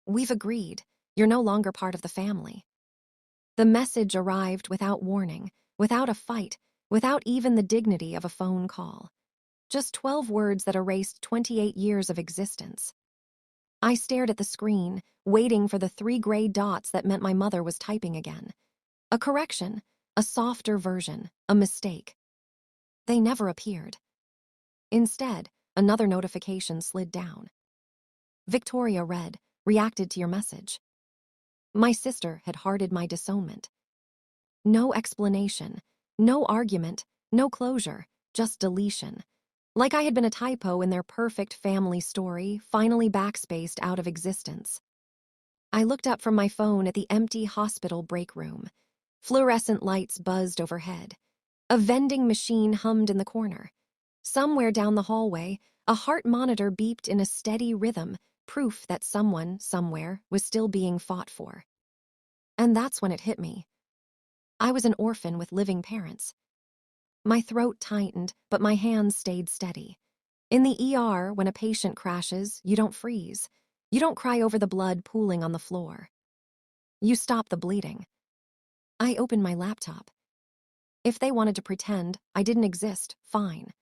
We've agreed. You're no longer part of the family. The message arrived without warning, without a fight, without even the dignity of a phone call. Just 12 words that erased 28 years of existence. I stared at the screen, waiting for the 3 gray dots that meant my mother was typing again. A correction, a softer version, a mistake. They never appeared. Instead, another notification slid down. Victoria read, reacted to your message. My sister had hearted my disownment. No explanation, no argument, no closure, just deletion. Like I had been a typo in their perfect family story, finally backspaced out of existence. I looked up from my phone at the empty hospital break room. Fluorescent lights buzzed overhead. A vending machine hummed in the corner. Somewhere down the hallway, a heart monitor beeped in a steady rhythm, proof that someone, somewhere, was still being fought for. And that's when it hit me. I was an orphan with living parents. My throat tightened, but my hands stayed steady. In the ER, when a patient crashes, you don't freeze. You don't cry over the blood pooling on the floor. You stop the bleeding. I opened my laptop. If they wanted to pretend I didn't exist, fine.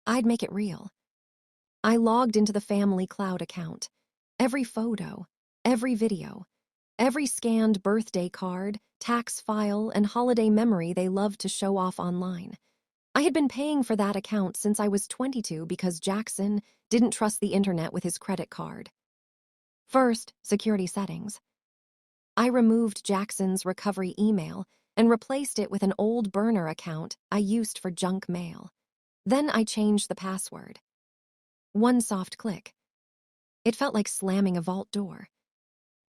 I'd make it real. I logged into the family cloud account. Every photo, every video, every scanned birthday card, tax file, and holiday memory they loved to show off online. I had been paying for that account since I was 22 because Jackson didn't trust the internet with his credit card. First, security settings. I removed Jackson's recovery email and replaced it with an old burner account I used for junk mail. Then I changed the password. One soft click. It felt like slamming a vault door.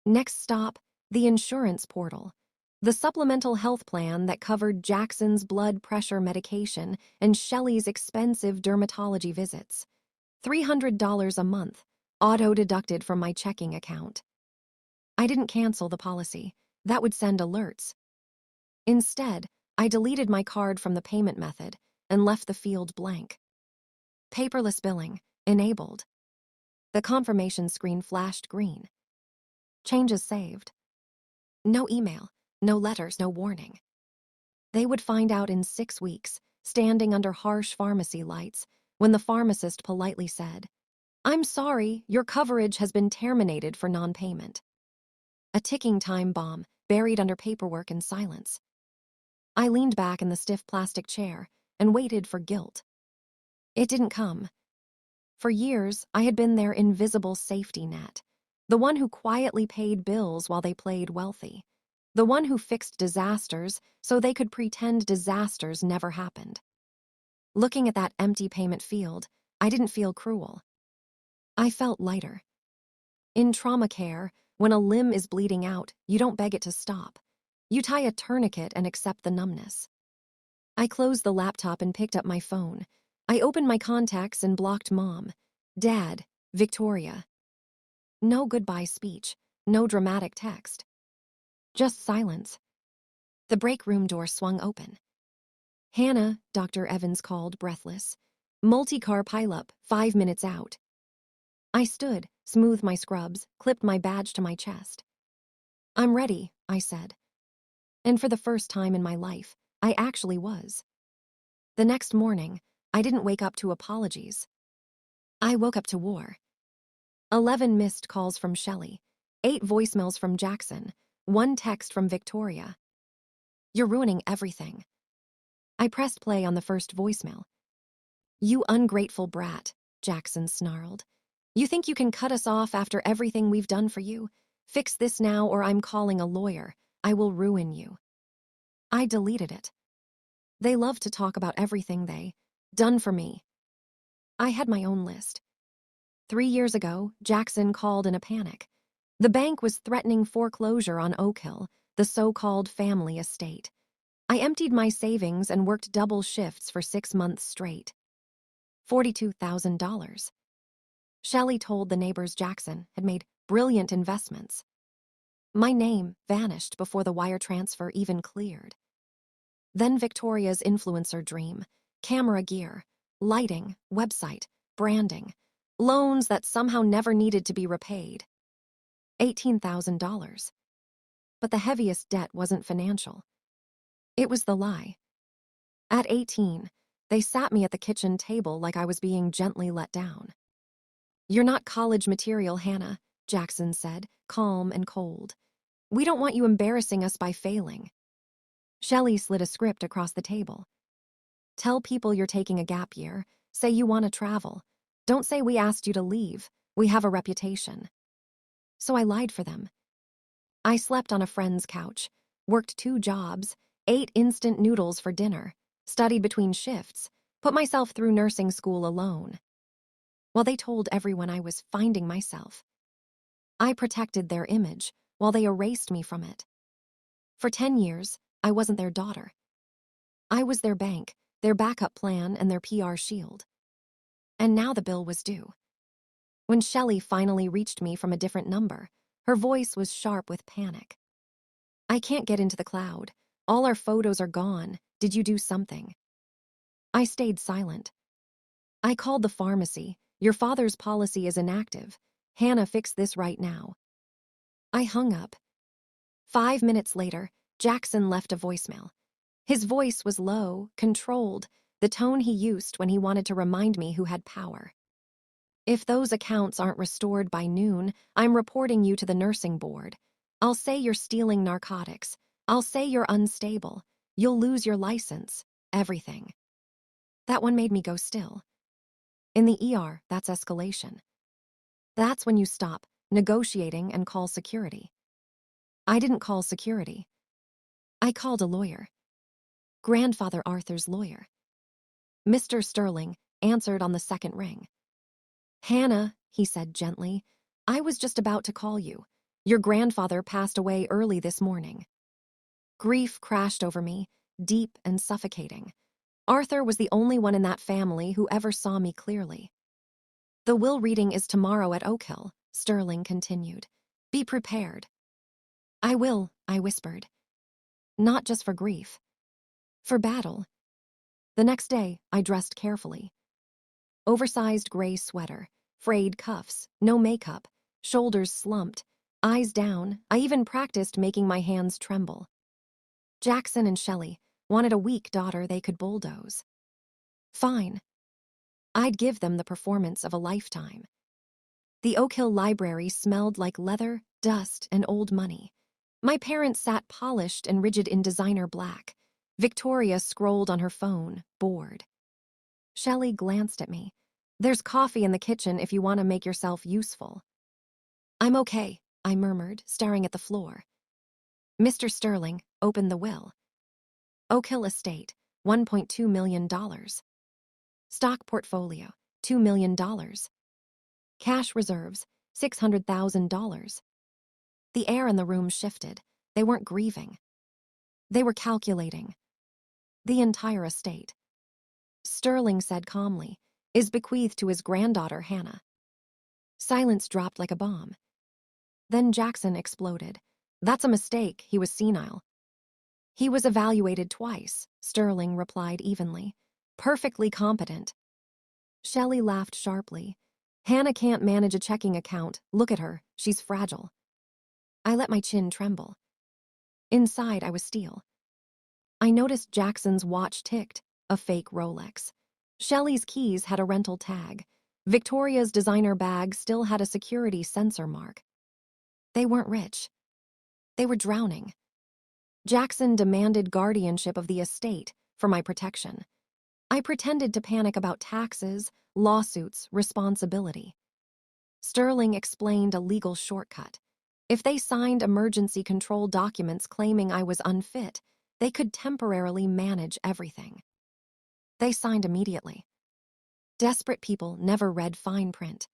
Next stop, the insurance portal. The supplemental health plan that covered Jackson's blood pressure medication and Shelley's expensive dermatology visits. $300 a month, auto-deducted from my checking account. I didn't cancel the policy. That would send alerts. Instead, I deleted my card from the payment method and left the field blank. Paperless billing, enabled. The confirmation screen flashed green. Changes saved. No email, no letters, no warning. They would find out in 6 weeks, standing under harsh pharmacy lights, when the pharmacist politely said, "I'm sorry, your coverage has been terminated for non-payment." A ticking time bomb, buried under paperwork and silence. I leaned back in the stiff plastic chair and waited for guilt. It didn't come. For years, I had been their invisible safety net, the one who quietly paid bills while they played wealthy, the one who fixed disasters so they could pretend disasters never happened. Looking at that empty payment field, I didn't feel cruel. I felt lighter. In trauma care, when a limb is bleeding out, you don't beg it to stop. You tie a tourniquet and accept the numbness. I closed the laptop and picked up my phone. I opened my contacts and blocked Mom, Dad, Victoria. No goodbye speech, no dramatic text. Just silence. The break room door swung open. "Hannah," Dr. Evans called, breathless. "Multi-car pileup, 5 minutes out." I stood, smoothed my scrubs, clipped my badge to my chest. "I'm ready," I said. And for the first time in my life, I actually was. The next morning, I didn't wake up to apologies. I woke up to war. 11 missed calls from Shelley, 8 voicemails from Jackson, 1 text from Victoria. "You're ruining everything." I pressed play on the first voicemail. "You ungrateful brat," Jackson snarled. "You think you can cut us off after everything we've done for you? Fix this now or I'm calling a lawyer. I will ruin you." I deleted it. They loved to talk about everything they done for me. I had my own list. 3 years ago, Jackson called in a panic. The bank was threatening foreclosure on Oak Hill, the so-called family estate. I emptied my savings and worked double shifts for 6 months straight. $42,000. Shelley told the neighbors Jackson had made brilliant investments. My name vanished before the wire transfer even cleared. Then Victoria's influencer dream, camera gear, lighting, website, branding, loans that somehow never needed to be repaid. $18,000. But the heaviest debt wasn't financial. It was the lie. At 18, they sat me at the kitchen table like I was being gently let down. "You're not college material, Hannah," Jackson said, calm and cold. "We don't want you embarrassing us by failing." Shelley slid a script across the table. "Tell people you're taking a gap year. Say you want to travel. Don't say we asked you to leave. We have a reputation." So I lied for them. I slept on a friend's couch, worked 2 jobs, ate instant noodles for dinner, studied between shifts, put myself through nursing school alone. While they told everyone I was finding myself, I protected their image while they erased me from it. For 10 years, I wasn't their daughter. I was their bank, their backup plan, and their PR shield. And now the bill was due. When Shelley finally reached me from a different number, her voice was sharp with panic. "I can't get into the cloud. All our photos are gone. Did you do something?" I stayed silent. "I called the pharmacy. Your father's policy is inactive. Hannah, fix this right now." I hung up. 5 minutes later, Jackson left a voicemail. His voice was low, controlled, the tone he used when he wanted to remind me who had power. "If those accounts aren't restored by noon, I'm reporting you to the nursing board. I'll say you're stealing narcotics. I'll say you're unstable. You'll lose your license. Everything." That one made me go still. In the ER, that's escalation. That's when you stop negotiating and call security. I didn't call security. I called a lawyer. Grandfather Arthur's lawyer. Mr. Sterling answered on the second ring. "Hannah," he said gently, "I was just about to call you. Your grandfather passed away early this morning." Grief crashed over me, deep and suffocating. Arthur was the only one in that family who ever saw me clearly. "The will reading is tomorrow at Oak Hill," Sterling continued. "Be prepared." "I will," I whispered. "Not just for grief. For battle." The next day, I dressed carefully. Oversized gray sweater, frayed cuffs, no makeup, shoulders slumped, eyes down. I even practiced making my hands tremble. Jackson and Shelley wanted a weak daughter they could bulldoze. Fine. I'd give them the performance of a lifetime. The Oak Hill Library smelled like leather, dust, and old money. My parents sat polished and rigid in designer black. Victoria scrolled on her phone, bored. Shelley glanced at me. "There's coffee in the kitchen if you want to make yourself useful." "I'm okay," I murmured, staring at the floor. Mr. Sterling opened the will. Oak Hill Estate, $1.2 million. Stock portfolio, $2 million. Cash reserves, $600,000. The air in the room shifted. They weren't grieving. They were calculating. The entire estate. Sterling said calmly, "Is bequeathed to his granddaughter, Hannah." Silence dropped like a bomb. Then Jackson exploded. "That's a mistake. He was senile." "He was evaluated twice," Sterling replied evenly. "Perfectly competent." Shelley laughed sharply. "Hannah can't manage a checking account. Look at her. She's fragile." I let my chin tremble. Inside, I was steel. I noticed Jackson's watch ticked, a fake Rolex. Shelley's keys had a rental tag. Victoria's designer bag still had a security sensor mark. They weren't rich. They were drowning. Jackson demanded guardianship of the estate for my protection. I pretended to panic about taxes, lawsuits, responsibility. Sterling explained a legal shortcut. If they signed emergency control documents claiming I was unfit, they could temporarily manage everything. They signed immediately. Desperate people never read fine print.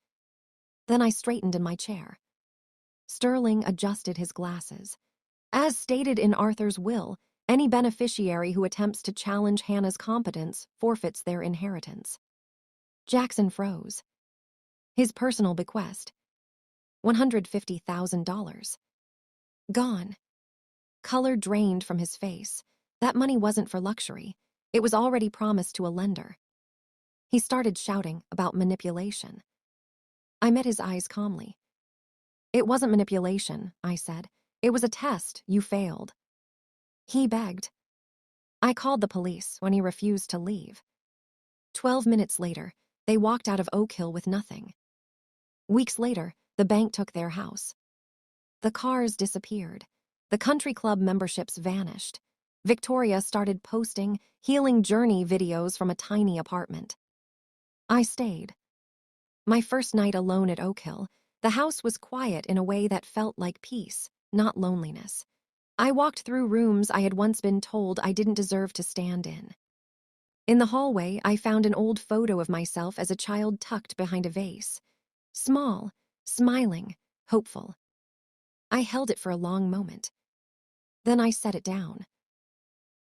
Then I straightened in my chair. Sterling adjusted his glasses. As stated in Arthur's will, any beneficiary who attempts to challenge Hannah's competence forfeits their inheritance. Jackson froze. His personal bequest, $150,000. Gone. Color drained from his face. That money wasn't for luxury. It was already promised to a lender. He started shouting about manipulation. I met his eyes calmly. It wasn't manipulation, I said. It was a test. You failed. He begged. I called the police when he refused to leave. 12 minutes later, they walked out of Oak Hill with nothing. Weeks later, the bank took their house. The cars disappeared. The country club memberships vanished. Victoria started posting healing journey videos from a tiny apartment. I stayed. My first night alone at Oak Hill, the house was quiet in a way that felt like peace, not loneliness. I walked through rooms I had once been told I didn't deserve to stand in. In the hallway, I found an old photo of myself as a child tucked behind a vase. Small, smiling, hopeful. I held it for a long moment. Then I set it down.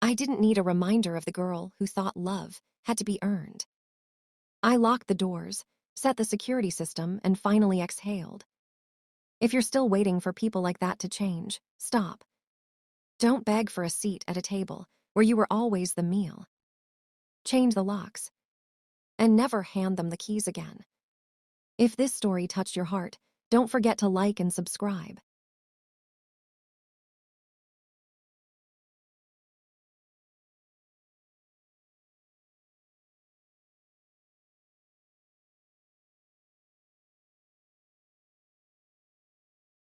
I didn't need a reminder of the girl who thought love had to be earned. I locked the doors, set the security system, and finally exhaled. If you're still waiting for people like that to change, stop. Don't beg for a seat at a table where you were always the meal. Change the locks. And never hand them the keys again. If this story touched your heart, don't forget to like and subscribe.